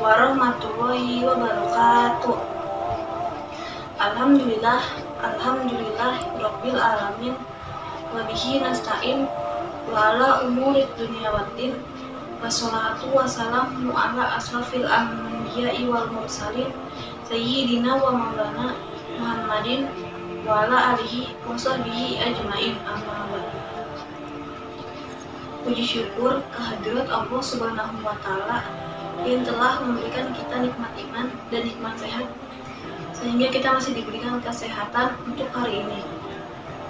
warahmatullahi wabarakatuh. Alhamdulillah, Rabbil alamin, wabihi nasta'in, wa ala umurid dunia waddin, wassalatu wassalamu ala asrafil anbiya'i wal mursalin, sayyidina wa maulana Muhammadin, wa ala alihi wa sahbihi ajmain, amma ba'du. Puji syukur kehadirat Allah Subhanahu wa Ta'ala yang telah memberikan kita nikmat iman dan nikmat sehat, sehingga kita masih diberikan kesehatan untuk hari ini.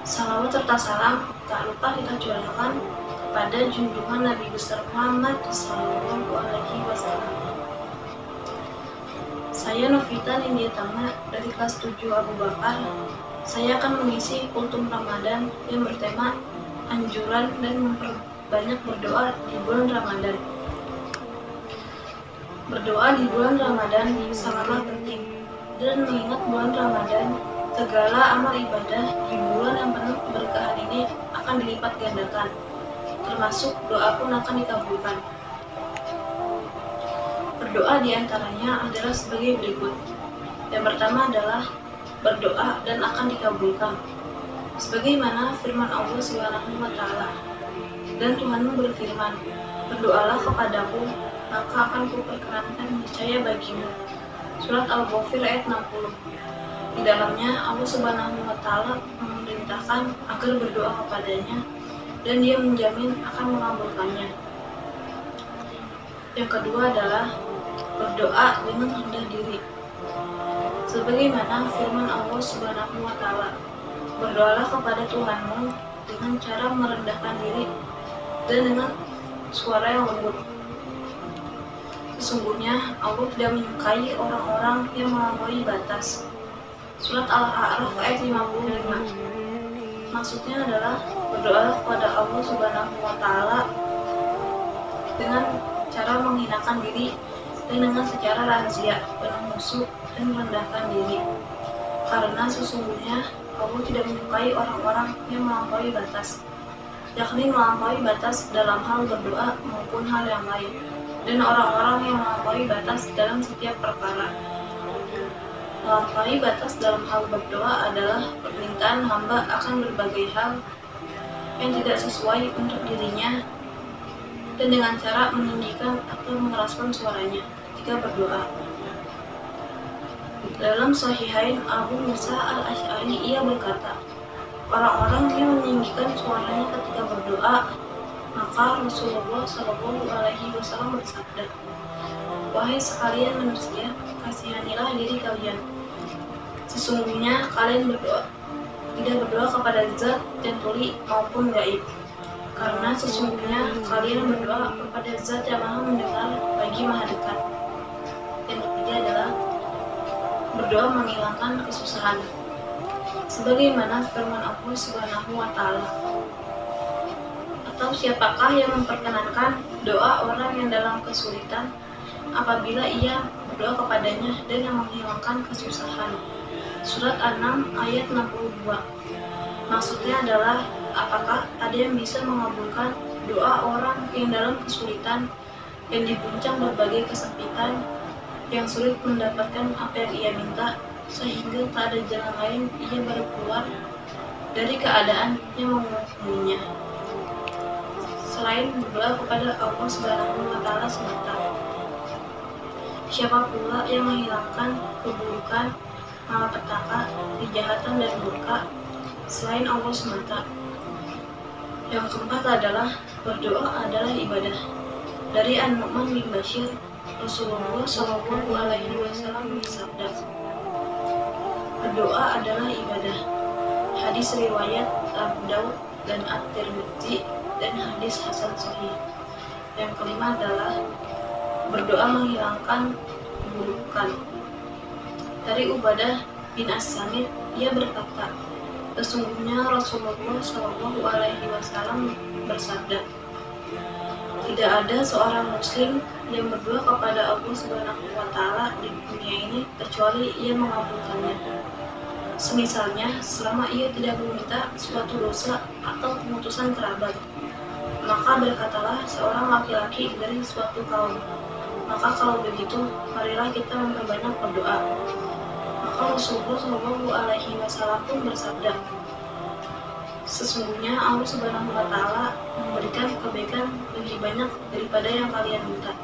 Salawat serta salam tak lupa kita curahkan kepada junjungan Nabi besar Muhammad Sallallahu Alaihi Wasallam. Saya Novita Nindiatama dari kelas 7 Abu Bakar. Saya akan mengisi kultum Ramadan yang bertema anjuran dan memperbanyak berdoa di bulan Ramadan. Berdoa di bulan Ramadan sangatlah penting, dan mengingat bulan Ramadan, segala amal ibadah di bulan yang penuh keberkahan ini akan dilipat gandakan, termasuk doa pun akan dikabulkan. Berdoa diantaranya adalah sebagai berikut. Yang pertama adalah berdoa dan akan dikabulkan, sebagaimana firman Allah Subhanahu wa Ta'ala. Dan Tuhanmu berfirman, berdoalah kepadaku, maka akan kuperkenankan niscaya bagimu. Surat Al-Ghafir ayat 60. Di dalamnya Allah Subhanahu wa Ta'ala memerintahkan agar berdoa kepadanya, dan Dia menjamin akan mengabulkannya. Yang kedua adalah berdoa dengan rendah diri, sebagaimana firman Allah Subhanahu wa Ta'ala, berdoalah kepada Tuhanmu dengan cara merendahkan diri dan dengan suara yang lembut. Sesungguhnya Allah tidak menyukai orang-orang yang melampaui batas. Surat Al-A'raf ayat 55. Maksudnya adalah berdoa kepada Allah Subhanahu wa Ta'ala dengan cara menghinakan diri dan dengan secara rahasia, penuh musuh dan merendahkan diri. Karena sesungguhnya Allah tidak menyukai orang-orang yang melampaui batas, yakni melampaui batas dalam hal berdoa maupun hal yang lain, dan orang-orang yang melampaui batas dalam setiap perkara. Melampaui batas dalam hal berdoa adalah permintaan hamba akan berbagai hal yang tidak sesuai untuk dirinya, dan dengan cara meninggikan atau mengeraskan suaranya ketika berdoa. Dalam Sahihain, Abu Musa Al-Asy'ari ia berkata, orang-orang yang meninggikan suaranya ketika berdoa, maka Rasulullah Shallallahu Alaihi Wasallam bersabda, wahai sekalian manusia, kasihanilah diri kalian. Sesungguhnya kalian tidak berdoa kepada zat yang tuli maupun gaib, karena sesungguhnya kalian berdoa kepada zat yang maha mendengar lagi maha dekat. Yang ketiga adalah berdoa menghilangkan kesusahan, sebagaimana firman Allah Subhanahu wa Ta'ala. Atau siapakah yang memperkenankan doa orang yang dalam kesulitan apabila ia berdoa kepadanya dan yang menghilangkan kesusahan? Surat An-Naml ayat 62. Maksudnya adalah, apakah ada yang bisa mengabulkan doa orang yang dalam kesulitan, yang diguncang berbagai kesempitan, yang sulit mendapatkan apa yang ia minta, sehingga tak ada jalan lain ia baru keluar dari keadaan yang menghukuminya selain berdoa kepada Allah Subhanahu wa Ta'ala semata. Siapa pula yang menghilangkan keburukan, malapetaka, kejahatan dan murka selain Allah semata? Yang keempat adalah berdoa adalah ibadah. Dari An-Nu'man bin Bashir, Rasulullah Shallallahu Alaihi Wasallam bersabda, berdoa adalah ibadah. Hadis riwayat Abu Daud dan At-Tirmidzi dan hadis hasan sahih. Yang kelima adalah berdoa menghilangkan keburukan. Dari Ubadah bin As-Samit, ia berkata, sesungguhnya Rasulullah Shallallahu Alaihi Wasallam bersabda, tidak ada seorang muslim yang berdoa kepada Allah Subhanahu wa Ta'ala di dunia ini kecuali ia mengabulkannya. Semisalnya, selama ia tidak meminta suatu dosa atau pemutusan kerabat, maka berkatalah seorang laki-laki dari suatu kaum, Maka kalau begitu, marilah kita memperbanyak berdoa. Maka Rasulullah Shallallahu Alaihi Wasallam pun bersabda, sesungguhnya Allah Subhanahu Wa Taala memberikan kebaikan lebih banyak daripada yang kalian minta.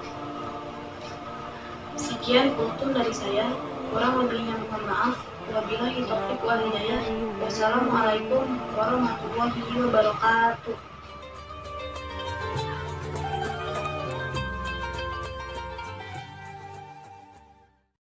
Sekian kultum dari saya, kurang lebihnya mohon maaf. Wabillahi taufiq wal hidayah. Wassalamualaikum warahmatullahi wabarakatuh.